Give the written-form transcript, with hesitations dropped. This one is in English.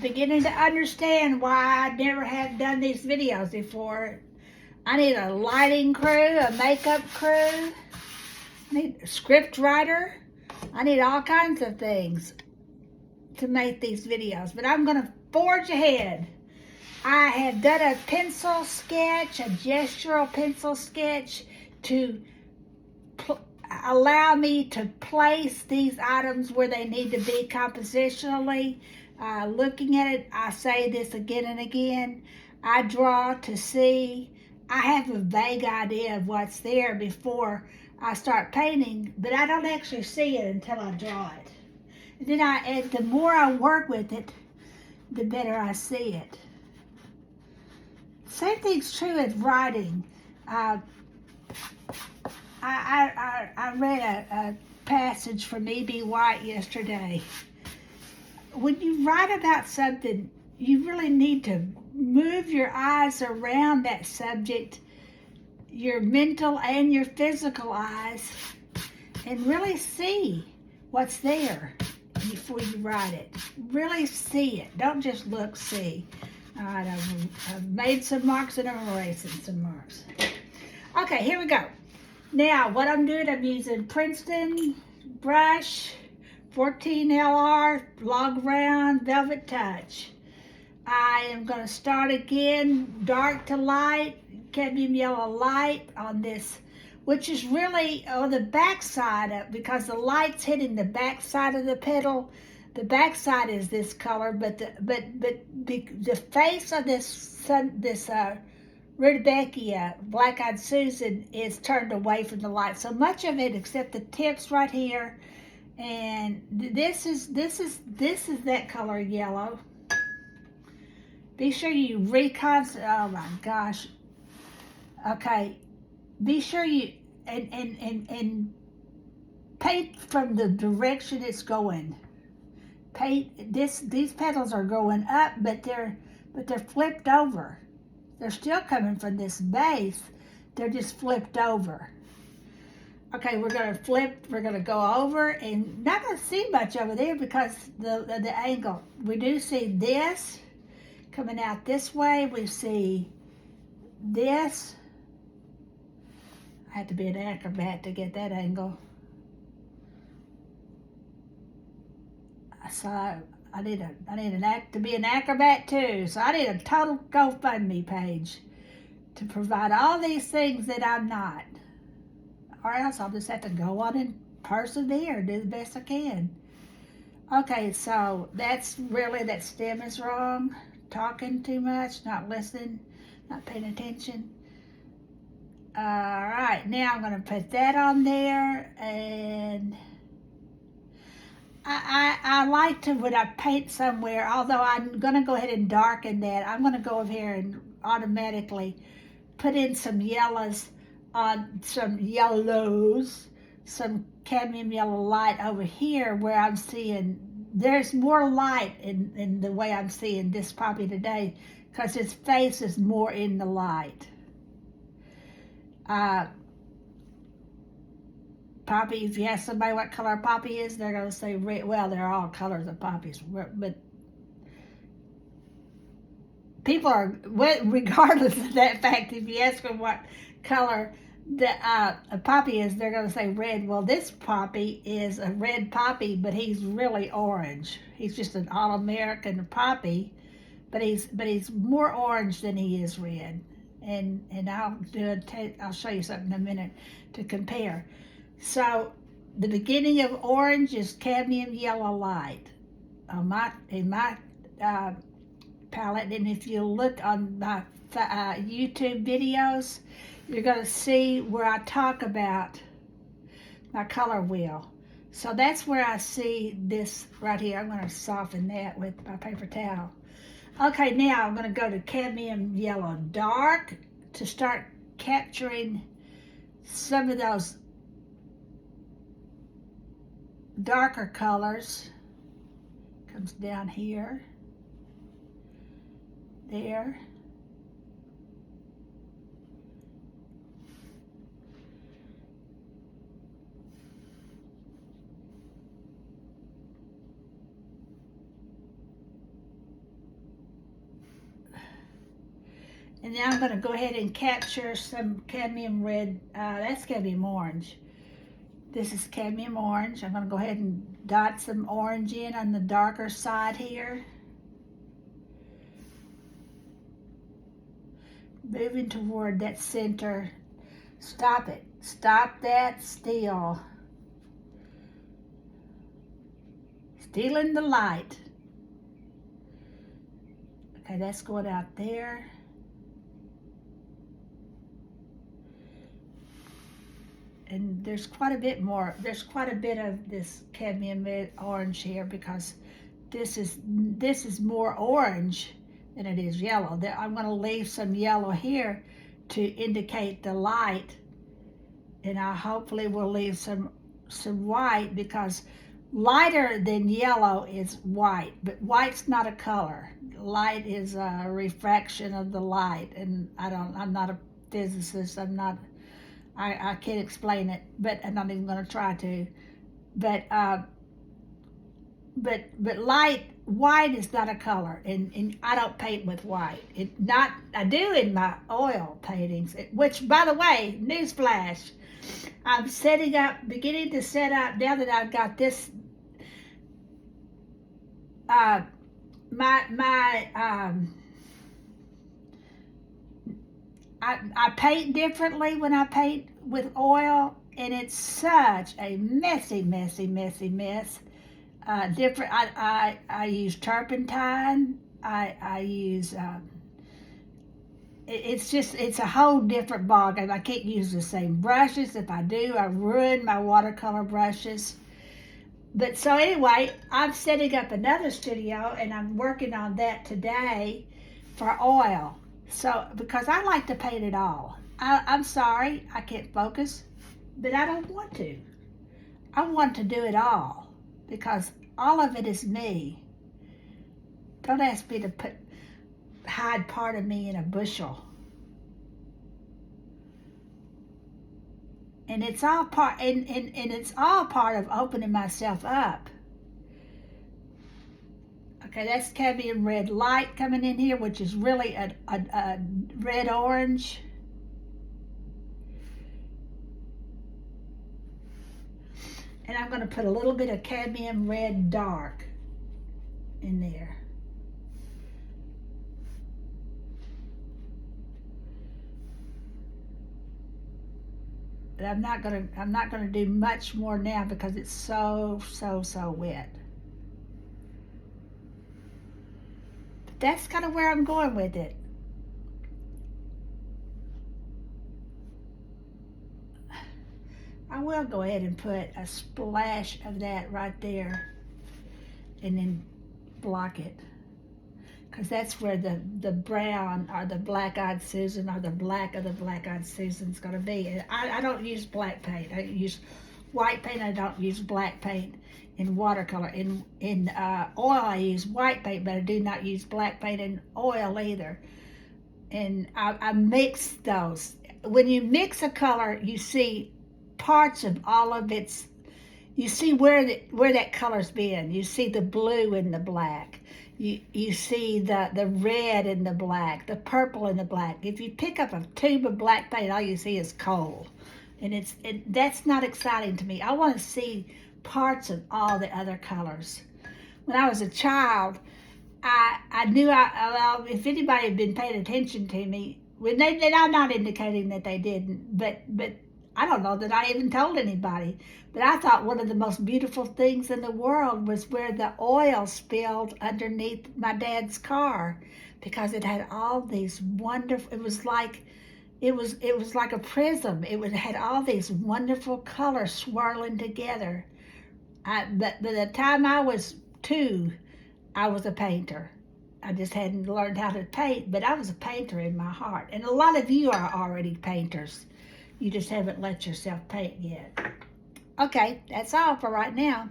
beginning to understand why I never have done these videos before. I need a lighting crew, a makeup crew, I need a script writer. I need all kinds of things to make these videos, but I'm going to forge ahead. I have done a pencil sketch, a gestural pencil sketch to allow me to place these items where they need to be compositionally. Looking at it, I say this again and again. I draw to see. I have a vague idea of what's there before I start painting, but I don't actually see it until I draw it. And then and the more I work with it, the better I see it. Same thing's true with writing. I read a passage from E.B. White yesterday. When you write about something, you really need to move your eyes around that subject, your mental and your physical eyes, and really see what's there before you write it. Really see it. Don't just look, see. All right, I've made some marks and I'm erasing some marks. Okay, here we go. Now, what I'm doing, I'm using Princeton brush, 14LR, log round, velvet touch. I am going to start again, dark to light, cadmium yellow light on this, which is really on the back side, because the light's hitting the back side of the petal. The back side is this color, but the face of this Rudbeckia, Black-Eyed Susan, is turned away from the light. So much of it, except the tips right here, and this is that color yellow. Be sure you oh my gosh. Okay, be sure you and paint from the direction it's going. Paint these petals are going up, but they're flipped over. They're still coming from this base. They're just flipped over. Okay, we're gonna go over, and not gonna see much over there because the angle. We do see this coming out this way. We see this. I had to be an acrobat to get that angle. So I need to be an acrobat too. So I need a total GoFundMe page to provide all these things that I'm not. Or else I'll just have to go on and persevere, do the best I can. Okay, so that stem is wrong. Talking too much, not listening, not paying attention. All right, now I'm gonna put that on there, and I like to, when I paint somewhere, although I'm gonna go ahead and darken that, I'm gonna go over here and automatically put in some yellows, some cadmium yellow light over here where I'm seeing there's more light in the way I'm seeing this poppy today, because his face is more in the light. Poppy, if you ask somebody what color poppy is, they're going to say red. Well, they're all colors of poppies, but people are, regardless of that fact, if you ask them what color a poppy is, they're going to say red. Well, this poppy is a red poppy, but he's really orange. He's just an all-American poppy, but he's more orange than he is red. And I'll show you something in a minute to compare. So the beginning of orange is cadmium yellow light in my palette, and if you look on my YouTube videos, you're going to see where I talk about my color wheel. So that's where I see this right here. I'm going to soften that with my paper towel. Okay, now I'm going to go to cadmium yellow dark to start capturing some of those darker colors. Comes down here, there. And now I'm going to go ahead and capture some cadmium red. That's cadmium orange. This is cadmium orange. I'm going to go ahead and dot some orange in on the darker side here. Moving toward that center. Stop it. Stop that still. Stealing the light. Okay, that's going out there. And there's quite a bit more. There's quite a bit of this cadmium red orange here because this is more orange than it is yellow. I'm going to leave some yellow here to indicate the light, and I hopefully will leave some white, because lighter than yellow is white, but white's not a color. Light is a refraction of the light, and I'm not a physicist. I can't explain it, but I'm not even going to try to. But white is not a color, and I don't paint with white. I do in my oil paintings, which, by the way, newsflash, I'm beginning to set up, now that I've got this, I paint differently when I paint with oil, and it's such a messy mess. Different. I use turpentine. I use. It's a whole different ballgame. I can't use the same brushes. If I do, I ruin my watercolor brushes. But so anyway, I'm setting up another studio, and I'm working on that today for oil. So, because I like to paint it all. I'm sorry, I can't focus, but I don't want to. I want to do it all, because all of it is me. Don't ask me to hide part of me in a bushel. And it's all part, and it's all part of opening myself up. Okay, that's cadmium red light coming in here, which is really a red-orange. And I'm going to put a little bit of cadmium red dark in there. But I'm not going to do much more now, because it's so wet. That's kind of where I'm going with it. I will go ahead and put a splash of that right there, and then block it, because that's where the brown or the black-eyed Susan or the black of the black-eyed Susan is going to be. And I don't use black paint. I use white paint. I don't use black paint in watercolor. In oil, I use white paint, but I do not use black paint in oil either. And I mix those. When you mix a color, you see parts of all of its. You see where that color's been. You see the blue in the black. You see the red in the black, the purple in the black. If you pick up a tube of black paint, all you see is coal, and that's not exciting to me. I want to see parts of all the other colors. When I was a child, I knew if anybody had been paying attention to me, and I'm not indicating that they didn't, but I don't know that I even told anybody, but I thought one of the most beautiful things in the world was where the oil spilled underneath my dad's car, because it had all these wonderful, it was like a prism. It had all these wonderful colors swirling together. But by the time I was 2, I was a painter. I just hadn't learned how to paint, but I was a painter in my heart. And a lot of you are already painters. You just haven't let yourself paint yet. Okay, that's all for right now.